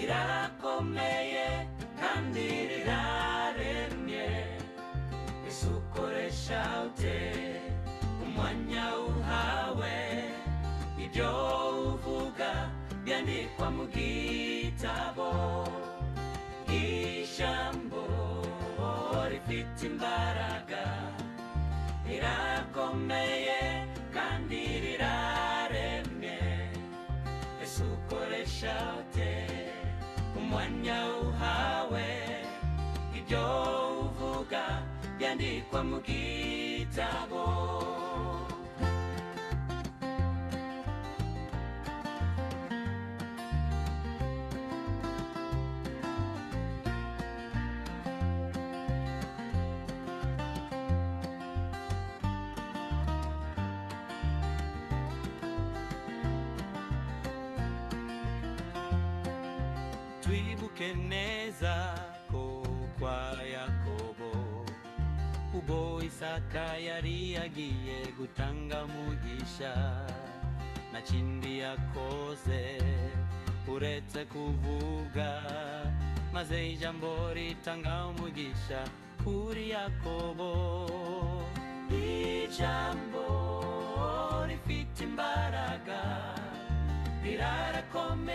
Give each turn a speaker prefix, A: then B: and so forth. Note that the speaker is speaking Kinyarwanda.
A: rirakomeye kandi riraremye. Ese ukoresha ute umwanya uhawe? Ibyo uvuga byandikwa mu gitabo. Ijambo rifite imbaraga, rirakomeye kandi riraremye. Ese ukoresha ute umwanya uhawe? Ibyo uvuga byandikwa mu gitabo. Twibuke neza ko kwa Yakobo ubwo Isaka yari yagiye gutanga umugisha, nta kindi yakoze uretse kuvuga, maze ijambo ritanga umugisha kuri Yakobo. Ijambo rifite imbaraga, rirakomeye